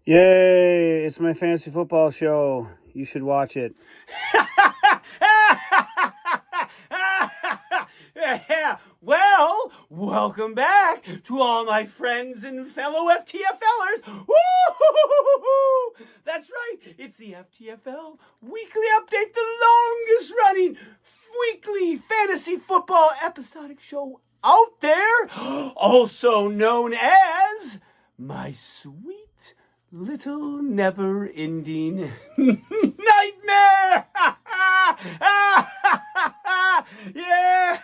Yay! It's my fantasy football show. You should watch it. Yeah. Well, welcome back to all my friends and fellow FTFLers. Woo-hoo-hoo-hoo-hoo. That's right. It's the FTFL Weekly Update, the longest running weekly fantasy football episodic show out there, also known as my sweet little never-ending nightmare. Yeah,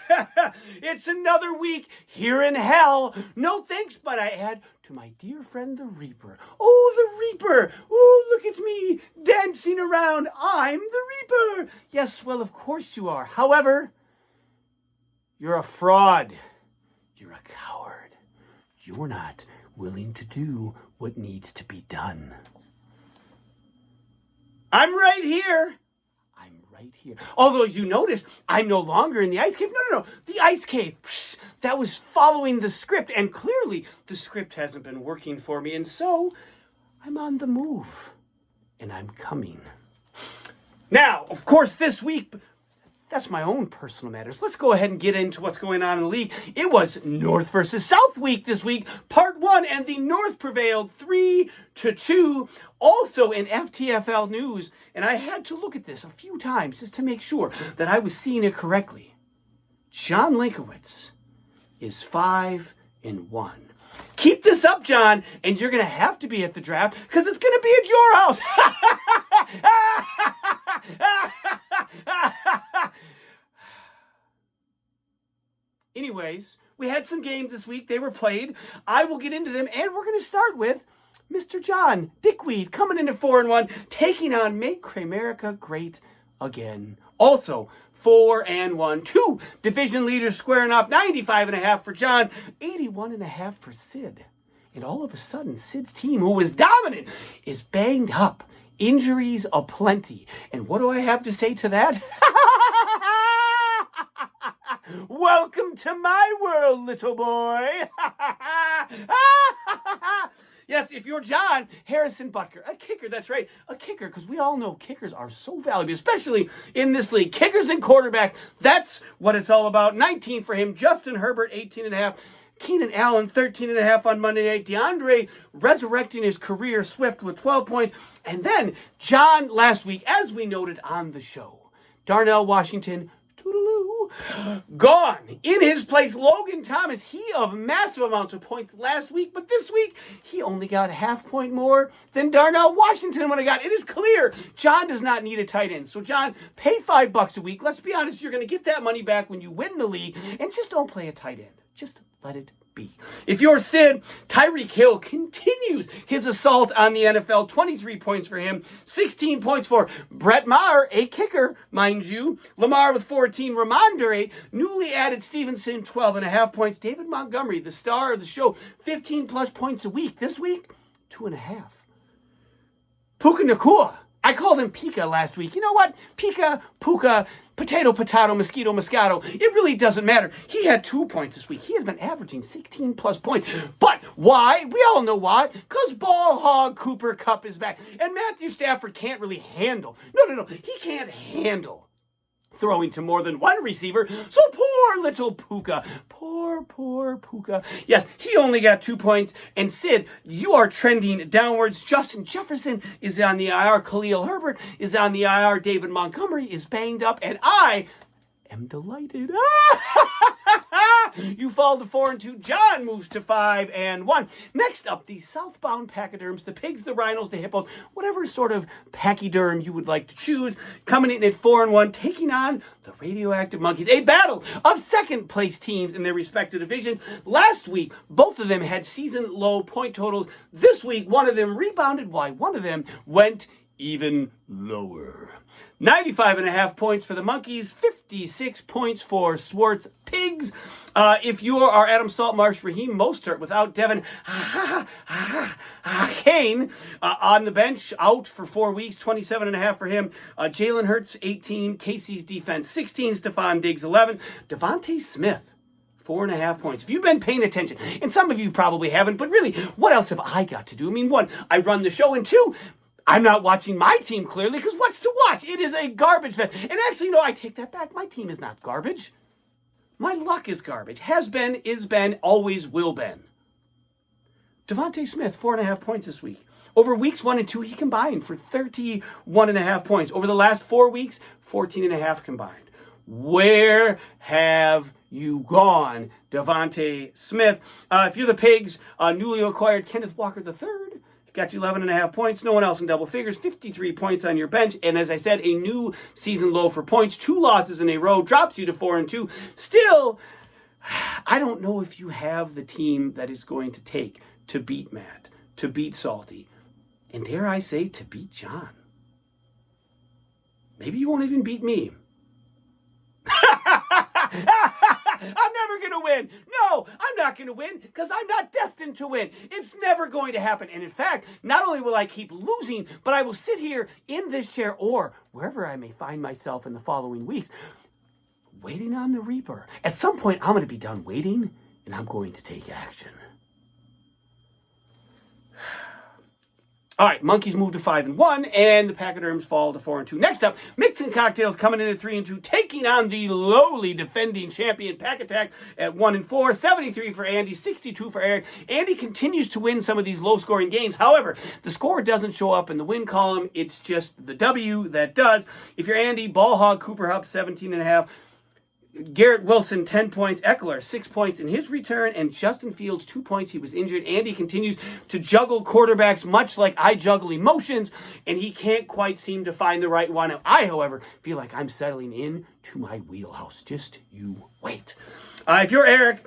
it's another week here in hell. No thanks, but I add to my dear friend the Reaper. Oh, the Reaper. Oh, look at me dancing around. I'm the Reaper. Yes, well, of course you are. However, you're a fraud. You're a coward. You're not willing to do what needs to be done. I'm right here. Right here. Although you notice, I'm no longer in the ice cave. No. The ice cave. That was following the script. And clearly, the script hasn't been working for me. And so, I'm on the move. And I'm coming. Now, of course, this week, that's my own personal matters. Let's go ahead and get into what's going on in the league. It was North versus South week this week, part 1, and the North prevailed 3-2. Also in FTFL news, and I had to look at this a few times just to make sure that I was seeing it correctly. John Linkowitz is 5-1. Keep this up, John, and you're going to have to be at the draft because it's going to be at your house. Anyways, we had some games this week. They were played. I will get into them, and we're going to start with Mr. John Dickweed coming in at 4-1, taking on Make Cramerica Great Again. Also, 4-1. 2 division leaders squaring off. 95.5 for John, 81.5 for Sid. And all of a sudden, Sid's team, who was dominant, is banged up. Injuries aplenty. And what do I have to say to that? Welcome to my world, little boy. Yes, if you're John, Harrison Butker, a kicker, that's right, a kicker, because we all know kickers are so valuable, especially in this league. Kickers and quarterbacks, that's what it's all about. 19 for him. Justin Herbert, 18.5. Keenan Allen, 13.5 on Monday night. DeAndre resurrecting his career Swift with 12 points. And then John last week, as we noted on the show, Darnell Washington, gone. In his place, Logan Thomas, he of massive amounts of points last week, but this week, he only got a half point more than Darnell Washington would have got. It is clear John does not need a tight end. So, John, pay $5 a week. Let's be honest, you're going to get that money back when you win the league, and just don't play a tight end. Just let it be. If you're Sid, Tyreek Hill continues his assault on the NFL. 23 points for him, 16 points for Brett Maher, a kicker, mind you. Lamar with 14, Ramondre, newly added Stevenson, 12.5 points. David Montgomery, the star of the show, 15 plus points a week. This week, 2.5. Puka Nacua. I called him Pika last week. You know what? Pika, Puka, potato, mosquito, moscato. It really doesn't matter. He had 2 points this week. He has been averaging 16 plus points. But why? We all know why. Because Ball Hog Cooper Kupp is back. And Matthew Stafford can't really handle. No. He can't handle throwing to more than one receiver. So poor little Puka. Poor Puka. Yes, he only got 2 points. And Sid, you are trending downwards. Justin Jefferson is on the IR. Khalil Herbert is on the IR. David Montgomery is banged up. And I am delighted. You fall to 4-2. John moves to 5-1. Next up, the southbound pachyderms, the pigs, the rhinos, the hippos, whatever sort of pachyderm you would like to choose, coming in at 4-1, taking on the radioactive monkeys. A battle of second place teams in their respective division. Last week, both of them had season low point totals. This week, one of them rebounded while one of them went even lower. 95.5 points for the Monkeys, 56 points for Swartz Pigs. If you are Adam Saltmarsh, Raheem Mostert without Devin Kane on the bench, out for 4 weeks, 27.5 for him. Jalen Hurts, 18. Casey's defense, 16. Stephon Diggs, 11. Devontae Smith, 4.5 points. If you've been paying attention, and some of you probably haven't, but really, what else have I got to do? I mean, one, I run the show, and two, I'm not watching my team clearly, because what's to watch? It is a garbage fest. And actually, no, I take that back. My team is not garbage. My luck is garbage. Has been, is been, always will been. Devontae Smith, 4.5 points this week. Over weeks 1 and 2, he combined for 31.5 points. Over the last 4 weeks, 14.5 combined. Where have you gone, Devontae Smith? If you're the Pigs, newly acquired Kenneth Walker III got you 11.5 points. No one else in double figures. 53 points on your bench. And as I said, a new season low for points. 2 losses in a row drops you to 4 and 2. Still, I don't know if you have the team that is going to take to beat Matt, to beat Salty, and dare I say, to beat John. Maybe you won't even beat me. I'm never going to win. No, I'm not going to win because I'm not destined to win. It's never going to happen. And in fact, not only will I keep losing, but I will sit here in this chair or wherever I may find myself in the following weeks, waiting on the Reaper. At some point, I'm going to be done waiting and I'm going to take action. All right, Monkeys move to 5 and 1, and the Pachyderms fall to 4 and 2. Next up, Mixing Cocktails coming in at 3 and 2, taking on the lowly defending champion Pack Attack at 1 and 4. 73 for Andy, 62 for Eric. Andy continues to win some of these low-scoring games. However, the score doesn't show up in the win column. It's just the W that does. If you're Andy, Ball Hog, Cooper Hupp, 17.5. Garrett Wilson, 10 points. Eckler, 6 points in his return. And Justin Fields, 2 points. He was injured. Andy continues to juggle quarterbacks much like I juggle emotions, and he can't quite seem to find the right one. I, however, feel like I'm settling in to my wheelhouse. Just you wait. If you're Eric,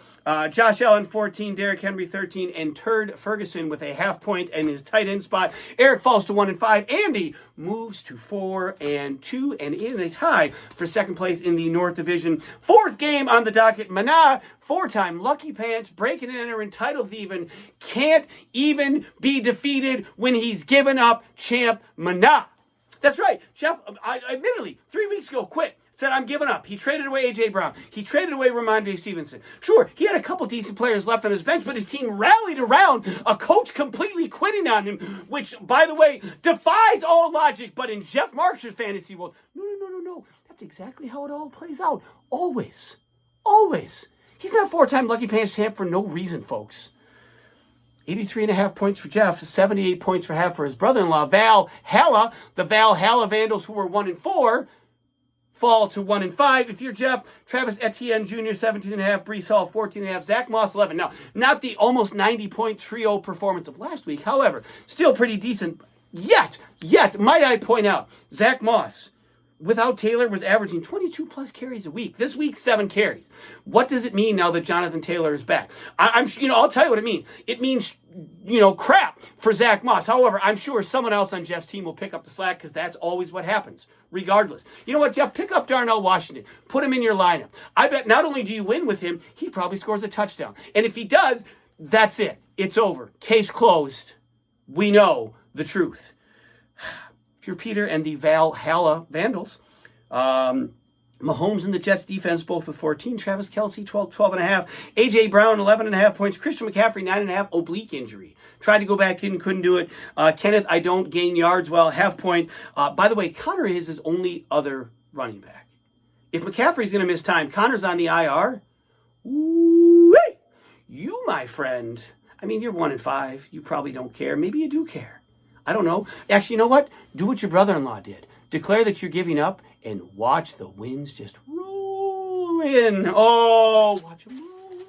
Josh Allen, 14, Derrick Henry, 13, and Turd Ferguson with a half point in his tight end spot. Eric falls to 1 and 5. Andy moves to 4 and 2 and in a tie for second place in the North Division. Fourth game on the docket. Mana, 4-time Lucky Pants, breaking and entering, title thieving, can't even be defeated when he's given up champ Mana. That's right. Jeff, admittedly, 3 weeks ago, quit. Said, I'm giving up. He traded away A.J. Brown. He traded away Ramondre Stevenson. Sure, he had a couple decent players left on his bench, but his team rallied around a coach completely quitting on him, which, by the way, defies all logic. But in Jeff Marks' fantasy world, no. That's exactly how it all plays out. Always. He's not 4-time Lucky Pants champ for no reason, folks. 83.5 points for Jeff, 78 points for half for his brother-in-law, Val Halla. The Val Halla Vandals, who were 1 and 4, fall to 1 and 5. If you're Jeff, Travis Etienne Jr., 17.5, Breece Hall, 14.5, Zach Moss, 11. Now, not the almost 90-point trio performance of last week. However, still pretty decent. Yet, might I point out, Zach Moss, without Taylor, was averaging 22-plus carries a week. This week, 7 carries. What does it mean now that Jonathan Taylor is back? I'll tell you what it means. It means, crap for Zach Moss. However, I'm sure someone else on Jeff's team will pick up the slack because that's always what happens, regardless. You know what, Jeff? Pick up Darnell Washington. Put him in your lineup. I bet not only do you win with him, he probably scores a touchdown. And if he does, that's it. It's over. Case closed. We know the truth. If you're Peter and the Val Halla Vandals, Mahomes and the Jets defense both with 14. Travis Kelce, 12.5. A.J. Brown, 11.5 points. Christian McCaffrey, 9.5. Oblique injury. Tried to go back in, couldn't do it. Kenneth, I don't gain yards well, half point. By the way, Connor is his only other running back. If McCaffrey's going to miss time, Connor's on the IR. Woo-wee! You, my friend, you're 1 and 5. You probably don't care. Maybe you do care. I don't know. Actually, you know what? Do what your brother-in-law did. Declare that you're giving up and watch the winds just roll in. Oh, watch them roll.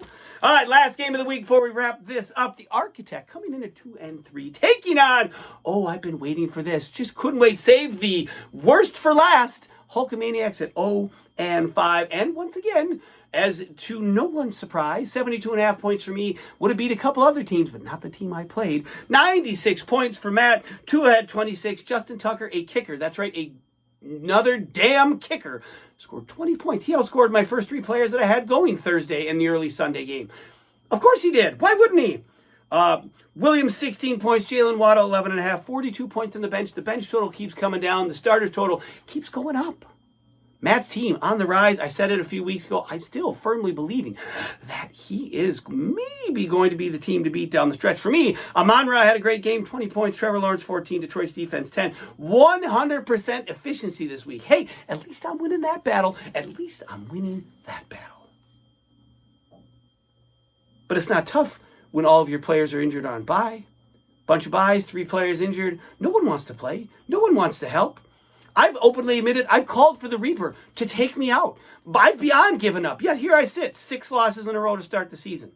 All right, last game of the week before we wrap this up. The Architect coming in at 2 and 3, taking on, I've been waiting for this. Just couldn't wait. Save the worst for last. Hulkamaniacs at 0 and 5. And once again, as to no one's surprise, 72.5 points for me. Would have beat a couple other teams, but not the team I played. 96 points for Matt. 2 ahead, 26. Justin Tucker, a kicker. That's right, another damn kicker. Scored 20 points. He outscored my first 3 players that I had going Thursday in the early Sunday game. Of course he did. Why wouldn't he? Williams, 16 points. Jalen Waddle, 11.5. 42 points on the bench. The bench total keeps coming down. The starters total keeps going up. Matt's team on the rise. I said it a few weeks ago. I'm still firmly believing that he is maybe going to be the team to beat down the stretch. For me, Amon-Ra had a great game, 20 points. Trevor Lawrence, 14. Detroit's defense, 10. 100% efficiency this week. Hey, at least I'm winning that battle. At least I'm winning that battle. But it's not tough when all of your players are injured on bye. Bunch of byes, 3 players injured. No one wants to play. No one wants to help. I've openly admitted I've called for the Reaper to take me out. I've beyond given up. Yet here I sit, 6 losses in a row to start the season.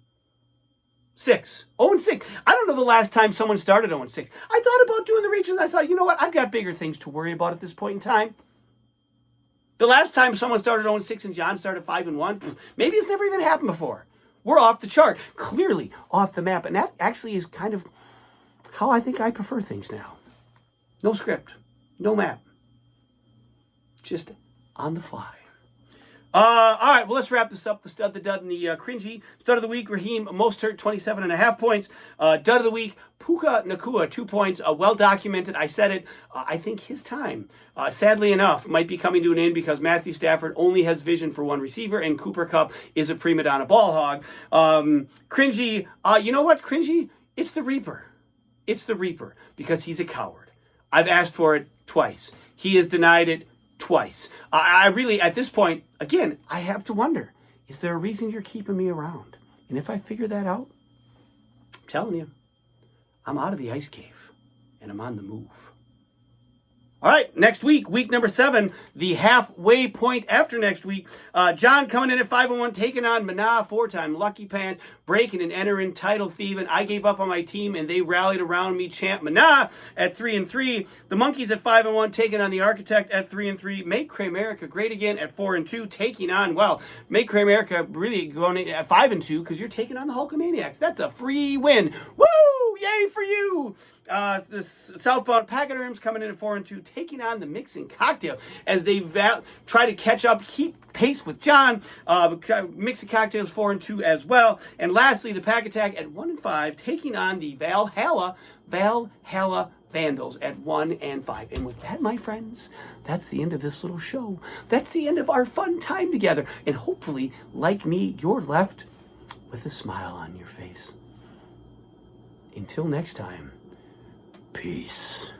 6. 0-6. I don't know the last time someone started 0-6. I thought about doing the regions. I thought, you know what? I've got bigger things to worry about at this point in time. The last time someone started 0-6 and John started 5-1, maybe it's never even happened before. We're off the chart. Clearly off the map. And that actually is kind of how I think I prefer things now. No script. No map. Just on the fly. All right, well, let's wrap this up. The stud, the dud, and the cringy. Stud of the week, Raheem Mostert, 27.5 points. Dud of the week, Puka Nacua, 2 points. Well documented. I said it. I think his time, sadly enough, might be coming to an end because Matthew Stafford only has vision for one receiver, and Cooper Kupp is a prima donna ball hog. Cringy, you know what, cringy? It's the Reaper. It's the Reaper because he's a coward. I've asked for it twice. He has denied it twice. I really, at this point, again, I have to wonder, is there a reason you're keeping me around? And if I figure that out, I'm telling you, I'm out of the ice cave and I'm on the move. All right, next week, week number 7, the halfway point after next week. John coming in at 5-1, taking on Mana, 4-time Lucky Pants, breaking and entering, title thieving. I gave up on my team, and they rallied around me. Champ Mana at 3-3. The Monkeys at 5-1, taking on the Architect at 3-3. Make Kramerica great again at 4-2, taking on, well, Make Kramerica really going at 5-2 because you're taking on the Hulkamaniacs. That's a free win. Woo! Yay for you! The Southbound Pachyderms coming in at 4-2, taking on the Mixing Cocktail as they try to catch up, keep pace with John. Mixing Cocktails 4-2 as well. And lastly, the Pack Attack at 1-5, taking on the Valhalla Vandals at 1-5. And with that, my friends, that's the end of this little show. That's the end of our fun time together. And hopefully, like me, you're left with a smile on your face. Until next time. Peace.